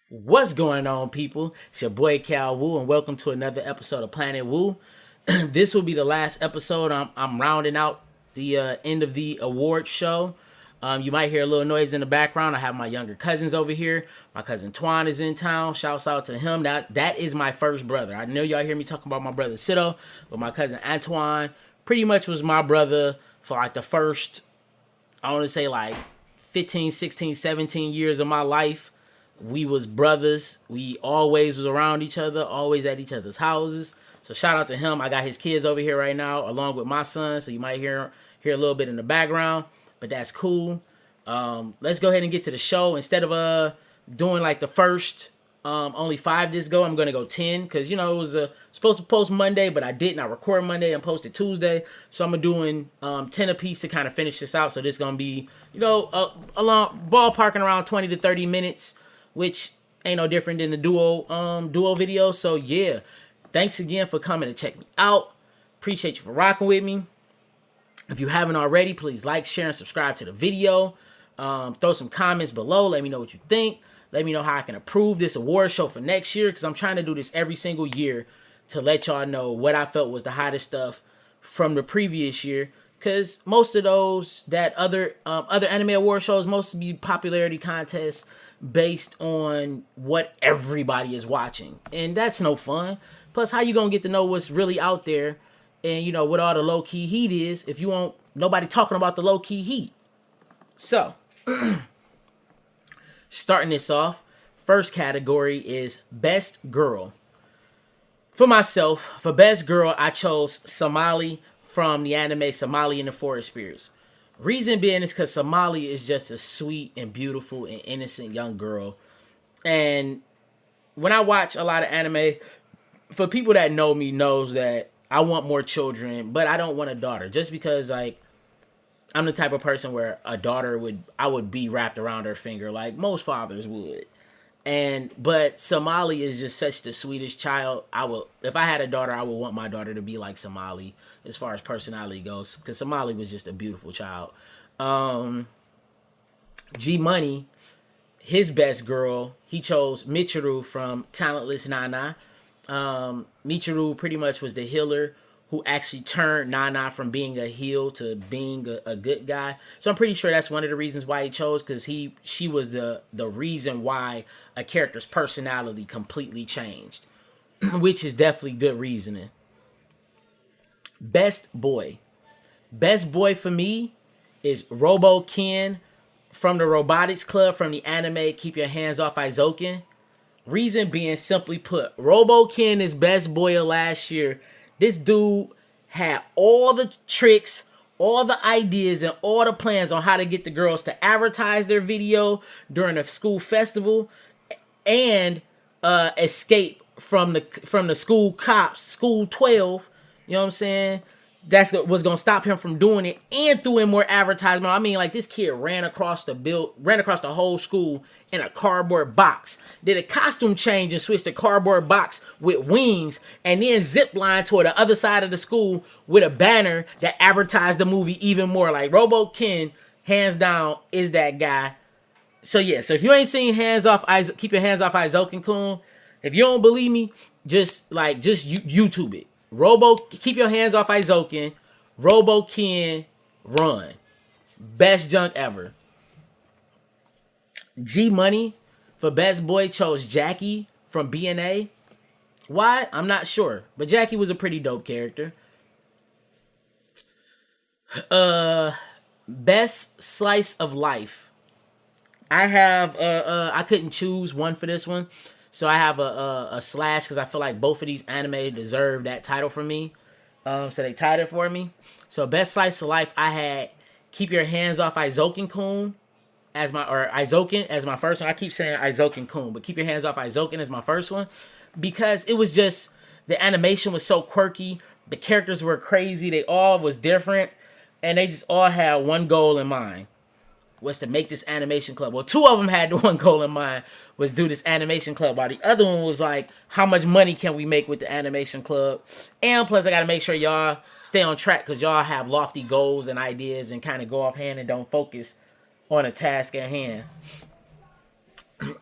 What's going on, people? It's your boy Calwu, and welcome to another episode of Planet Wu. This will be the last episode. I'm rounding out the end of the award show. You might hear a little noise in the background. I have my younger cousins over here. My cousin Twan is in town. Shouts out to him. That is my first brother. I know y'all hear me talking about my brother Sito, but my cousin Antoine pretty much was my brother for like the first, I want to say like 15, 16, 17 years of my life. We was brothers. We always was around each other, always at each other's houses. So shout out to him. I got his kids over here right now, along with my son. So you might hear a little bit in the background, but that's cool. Let's go ahead and get to the show. Instead of doing like the first only 5 discs go, I'm gonna go 10 because it was supposed to post Monday, but I didn't. I record Monday and posted Tuesday, so I'm doing 10 a piece to kind of finish this out. So this is gonna be along ballparking around 20 to 30 minutes, which ain't no different than the duo video. So yeah, thanks again for coming to check me out. Appreciate you for rocking with me. If you haven't already, please like, share, and subscribe to the video. Throw some comments below. Let me know what you think. Let me know how I can improve this award show for next year, because I'm trying to do this every single year to let y'all know what I felt was the hottest stuff from the previous year. Because most of those that other anime award shows mostly be popularity contests based on what everybody is watching, and that's no fun. Plus, how you gonna get to know what's really out there, and what all the low key heat is if you won't nobody talking about the low key heat? So, starting this off, first category is best girl. For myself, for best girl, I chose Somali from the anime Somali and the Forest Spirits. Reason being is because Somali is just a sweet and beautiful and innocent young girl. And when I watch a lot of anime, for people that know me knows that I want more children, but I don't want a daughter. Just because like I'm the type of person where a daughter I would be wrapped around her finger like most fathers would. But Somali is just such the sweetest child. If I had a daughter, I would want my daughter to be like Somali as far as personality goes, because Somali was just a beautiful child. G Money, his best girl, he chose Michiru from Talentless Nana. Michiru pretty much was the healer who actually turned Nana from being a heel to being a good guy. So I'm pretty sure that's one of the reasons why he chose, because she was the reason why a character's personality completely changed, which is definitely good reasoning. Best boy. Best boy for me is Robo Ken from the Robotics Club from the anime Keep Your Hands Off Aizoken. Reason being, simply put, Robo Ken is best boy of last year. This dude had all the tricks, all the ideas, and all the plans on how to get the girls to advertise their video during a school festival and escape from the school cops, school 12. You know what I'm saying? That's what was gonna stop him from doing it, and threw in more advertisement. I mean, like, this kid ran across the whole school in a cardboard box, did a costume change and switched the cardboard box with wings, and then zip line toward the other side of the school with a banner that advertised the movie even more. Like, Robo Ken, hands down, is that guy. So yeah, so if you ain't seen Keep Your Hands Off Aizoken-kun, if you don't believe me, just YouTube it. Keep Your Hands Off Aizoken, Robo Ken, run. Best junk ever. G Money for best boy chose Jackie from BNA. Why? I'm not sure, but Jackie was a pretty dope character. Best slice of life. I couldn't choose one for this one, so I have a slash, because I feel like both of these anime deserve that title from me. So they tied it for me. So best slice of life, I had Keep Your Hands Off Aizoken-kun Aizoken as my first one. I keep saying Aizoken-kun, but Keep Your Hands Off Aizoken as my first one, because it was just, the animation was so quirky, the characters were crazy, they all was different, and they just all had one goal in mind, was to make this animation club. Well, 2 of them had one goal in mind, was do this animation club, while the other one was like, how much money can we make with the animation club? And plus, I gotta make sure y'all stay on track, because y'all have lofty goals and ideas and kind of go offhand and don't focus on a task at hand.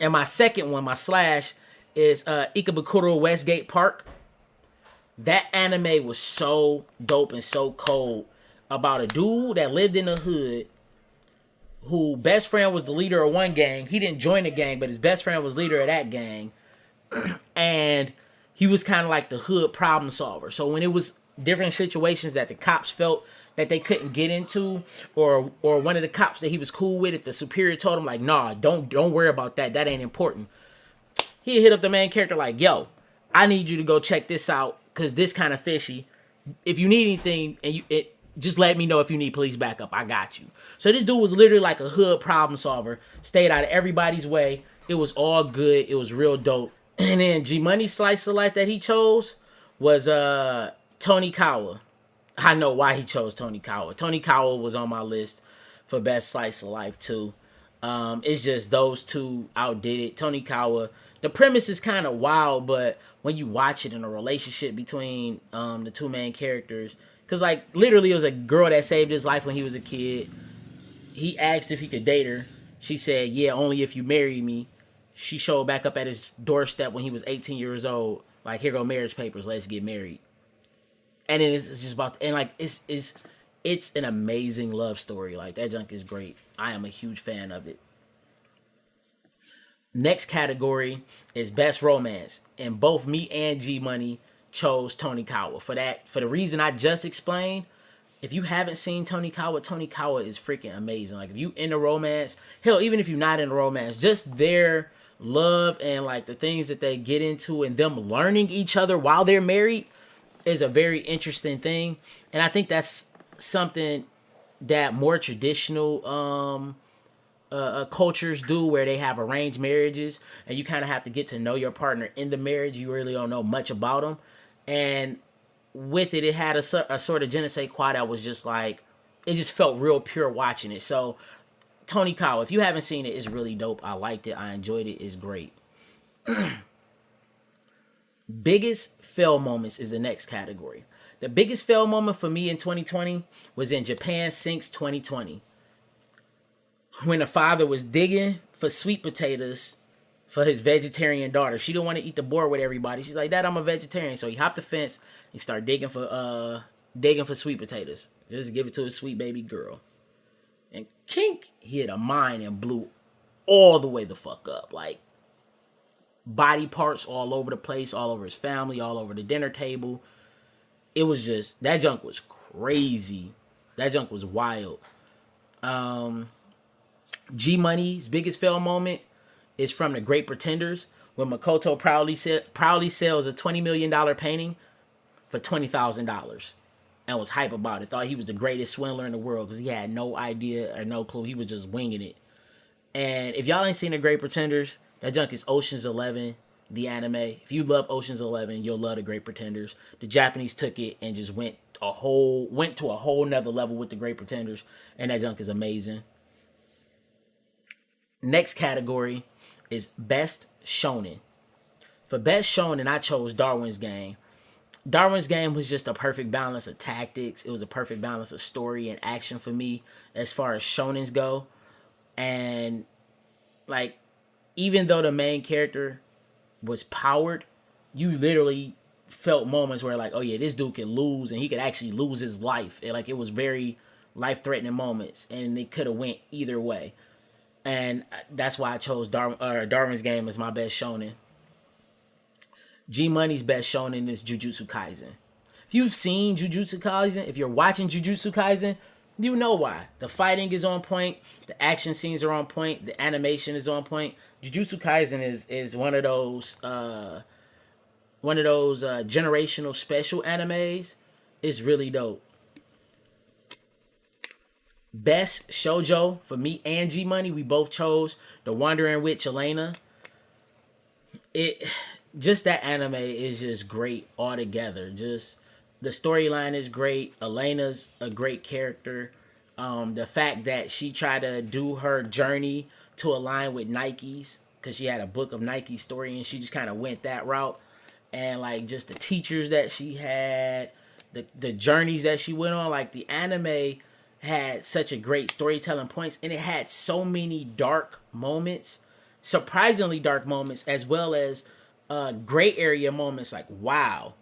And my second one, my slash, is Ikebukuro Westgate Park. That anime was so dope and so cold about a dude that lived in the hood who best friend was the leader of one gang. He didn't join the gang, but his best friend was leader of that gang. And he was kind of like the hood problem solver. So when it was different situations that the cops felt that they couldn't get into, or one of the cops that he was cool with, if the superior told him like, nah, don't worry about that, that ain't important, he hit up the main character like, yo, I need you to go check this out because this kind of fishy. If you need anything, and just let me know if you need police backup. I got you. So this dude was literally like a hood problem solver. Stayed out of everybody's way. It was all good. It was real dope. And then G Money's slice of life that he chose was Tony Kawa. I know why he chose Tony Kawa. Tony Kawa was on my list for best slice of life too. It's just those two outdid it. Tony Kawa. The premise is kind of wild, but when you watch it in a relationship between the two main characters, because like literally it was a girl that saved his life when he was a kid. He asked if he could date her. She said, yeah, only if you marry me. She showed back up at his doorstep when he was 18 years old. Like, here go marriage papers. Let's get married. And then it's just about, and like, it's an amazing love story. Like, that junk is great. I am a huge fan of it. Next category is best romance. And both me and G Money chose Tony Kawa. For the reason I just explained, if you haven't seen Tony Kawa is freaking amazing. Like, if you into romance, hell, even if you're not into romance, just their love and like the things that they get into and them learning each other while they're married is a very interesting thing. And I think that's something that more traditional cultures do, where they have arranged marriages and you kind of have to get to know your partner in the marriage. You really don't know much about them. And with it, it had a sort of je ne sais quoi that was just like, it just felt real pure watching it. So Tony Kawa, if you haven't seen it, it's really dope. I liked it. I enjoyed it. It's great. Biggest fail moments is the next category. The biggest fail moment for me in 2020 was in Japan Sinks 2020. When the father was digging for sweet potatoes for his vegetarian daughter. She didn't want to eat the board with everybody. She's like, Dad, I'm a vegetarian. So he hopped the fence and started digging for sweet potatoes. Just give it to his sweet baby girl. And kink, he hit a mine and blew all the way the fuck up. Like, body parts all over the place, all over his family, all over the dinner table. It was just, that junk was crazy. That junk was wild. G Money's biggest fail moment is from The Great Pretenders, when Makoto proudly sells a $20 million painting for $20,000. And was hype about it. Thought he was the greatest swindler in the world because he had no idea or no clue. He was just winging it. And if y'all ain't seen The Great Pretenders, that junk is Ocean's 11, the anime. If you love Ocean's 11, you'll love The Great Pretenders. The Japanese took it and just went to a whole nother level with The Great Pretenders. And that junk is amazing. Next category is Best Shonen. For Best Shonen, I chose Darwin's Game. Darwin's Game was just a perfect balance of tactics. It was a perfect balance of story and action for me as far as shonens go. And like, even though the main character was powered, you literally felt moments where like, oh yeah, this dude can lose and he could actually lose his life. It was very life-threatening moments and it could have went either way. And that's why I chose Darwin's Game as my best shonen. G Money's best shonen is Jujutsu Kaisen. If you've seen Jujutsu Kaisen, if you're watching Jujutsu Kaisen, you know why. The fighting is on point, the action scenes are on point, the animation is on point. Jujutsu Kaisen is one of those generational special animes. It's really dope. Best shoujo for me and G Money, we both chose The Wandering Witch Elena. Just that anime is just great altogether. Just the storyline is great. Elena's a great character. The fact that she tried to do her journey to align with Nike's, because she had a book of Nike story and she just kind of went that route. And like just the teachers that she had, the journeys that she went on, like the anime had such a great storytelling points, and it had so many dark moments surprisingly dark moments, as well as gray area moments. Like, wow,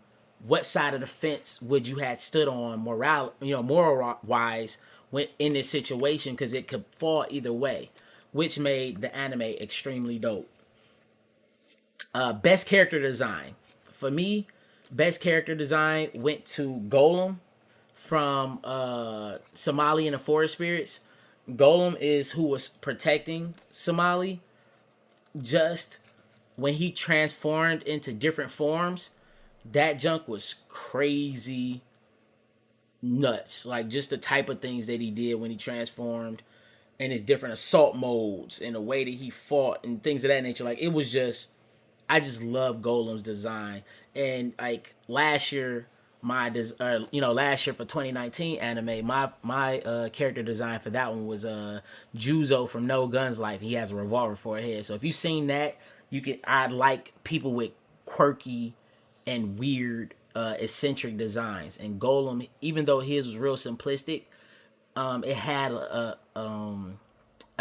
what side of the fence would you had stood on moral wise when in this situation, because it could fall either way, which made the anime extremely dope. Best character design for me, best character design went to Golem from Somali and the Forest Spirits. Golem is who was protecting Somali. Just when he transformed into different forms, that junk was crazy nuts. Like, just the type of things that he did when he transformed, and his different assault modes and the way that he fought and things of that nature. Like, it was just, I just love Golem's design. And like last year, last year for 2019 anime, my character design for that one was Juzo from No Guns Life. He has a revolver for a head. So if you've seen that, I like people with quirky and weird eccentric designs. And Golem, even though his was real simplistic, it had a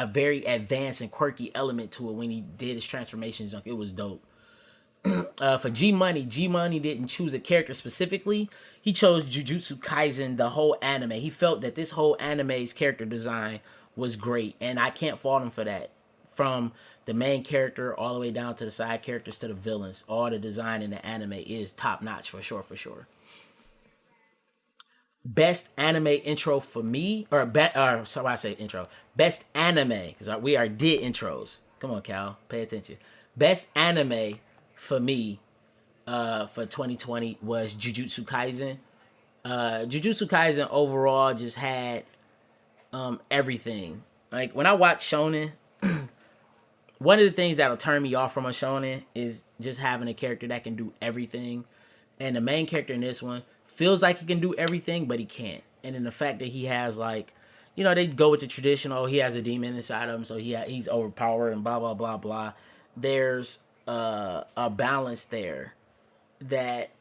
very advanced and quirky element to it when he did his transformation junk. It was dope. For G Money didn't choose a character specifically. He chose Jujutsu Kaisen, the whole anime. He felt that this whole anime's character design was great, and I can't fault him for that. From the main character all the way down to the side characters to the villains, all the design in the anime is top notch for sure. Best anime intro for me, so I say intro. Best anime, because we are did intros. Come on, Cal, pay attention. Best anime for me for 2020 was Jujutsu Kaisen. Jujutsu Kaisen overall just had everything. Like, when I watch shonen, one of the things that'll turn me off from a shonen is just having a character that can do everything. And the main character in this one feels like he can do everything, but he can't. And then the fact that he has, like, they go with the traditional, he has a demon inside of him, so he's overpowered and blah, blah, blah, blah. There's a balance there that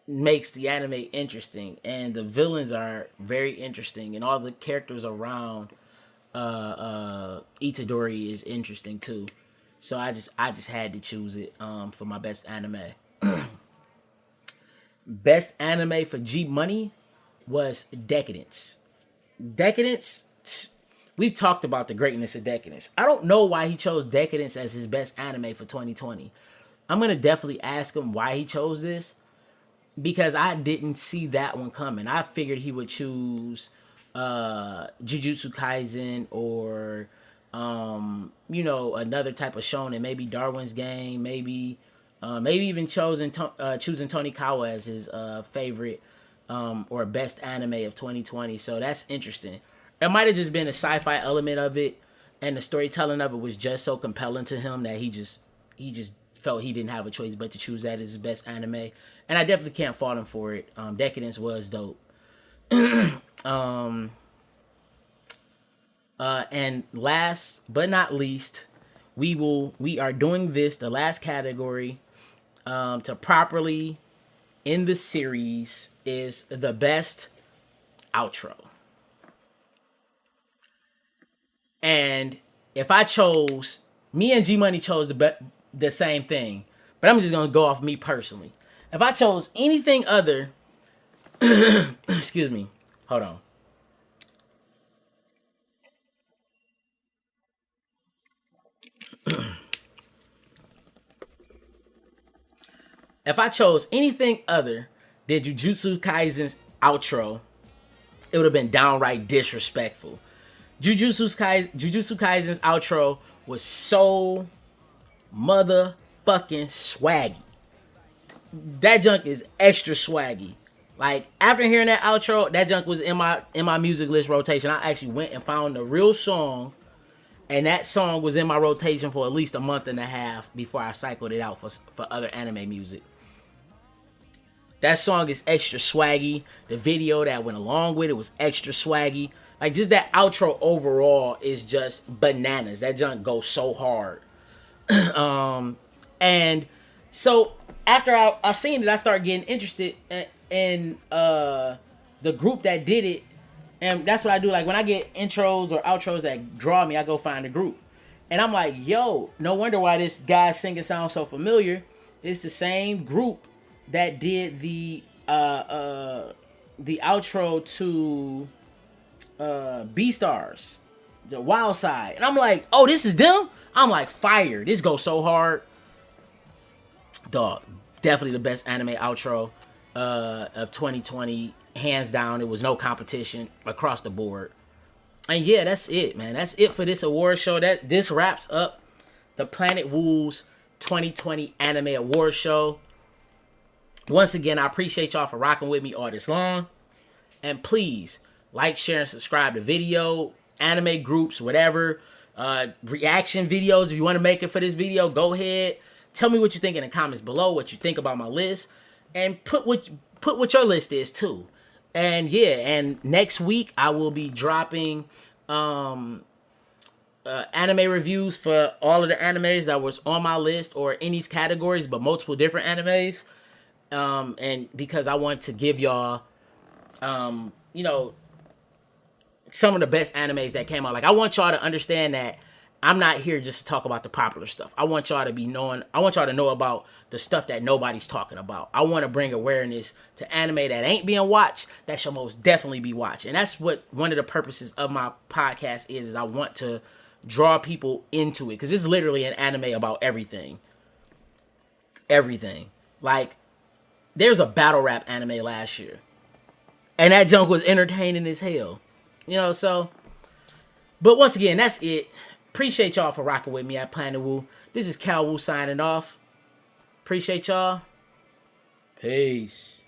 makes the anime interesting, and the villains are very interesting, and all the characters around Itadori is interesting too. So I just had to choose it for my best anime. Best anime for G Money was Decadence. We've talked about the greatness of Decadence. I don't know why he chose Decadence as his best anime for 2020. I'm going to definitely ask him why he chose this, because I didn't see that one coming. I figured he would choose Jujutsu Kaisen or, another type of shonen, maybe Darwin's Game, maybe even choosing Tonikawa as his favorite or best anime of 2020. So that's interesting. It might have just been a sci-fi element of it, and the storytelling of it was just so compelling to him that he just felt he didn't have a choice but to choose that as his best anime. And I definitely can't fault him for it. Decadence was dope. And last but not least, we are doing this, the last category, to properly end the series, is the best outro. And if I chose, me and G Money chose the same thing, but I'm just gonna go off me personally. If I chose anything other, excuse me, hold on. If I chose anything other than Jujutsu Kaisen's outro, it would have been downright disrespectful. Jujutsu Kaisen's outro was so motherfucking swaggy. That junk is extra swaggy. Like, after hearing that outro, that junk was in my music list rotation. I actually went and found the real song, and that song was in my rotation for at least a month and a half before I cycled it out for other anime music. That song is extra swaggy. The video that went along with it was extra swaggy. Like, just that outro overall is just bananas. That junk goes so hard. And so after I seen it, I started getting interested in the group that did it. And that's what I do. Like, when I get intros or outros that draw me, I go find a group. And I'm like, yo, no wonder why this guy singing sounds so familiar. It's the same group that did the outro to Beastars, the Wild Side. And I'm like, oh, this is them? I'm like, fire. This goes so hard. Dog, definitely the best anime outro of 2020. Hands down, it was no competition across the board. And yeah, that's it, man. That's it for this award show. This wraps up the planetwu's 2020 Anime Award Show. Once again, I appreciate y'all for rocking with me all this long. And please, like, share, and subscribe to video, anime groups, whatever. Reaction videos, if you want to make it for this video, go ahead. Tell me what you think in the comments below, what you think about my list. And put what your list is, too. And yeah, and next week I will be dropping anime reviews for all of the animes that was on my list, or in these categories, but multiple different animes. And because I want to give y'all, you know, some of the best animes that came out. Like, I want y'all to understand that I'm not here just to talk about the popular stuff. I want y'all to know about the stuff that nobody's talking about. I want to bring awareness to anime that ain't being watched, that shall most definitely be watched. And that's what one of the purposes of my podcast is I want to draw people into it. Because it's literally an anime about everything. Everything. Like, there's a battle rap anime last year. And that junk was entertaining as hell. You know, so. But once again, that's it. Appreciate y'all for rocking with me at planetwu. This is calwu signing off. Appreciate y'all. Peace.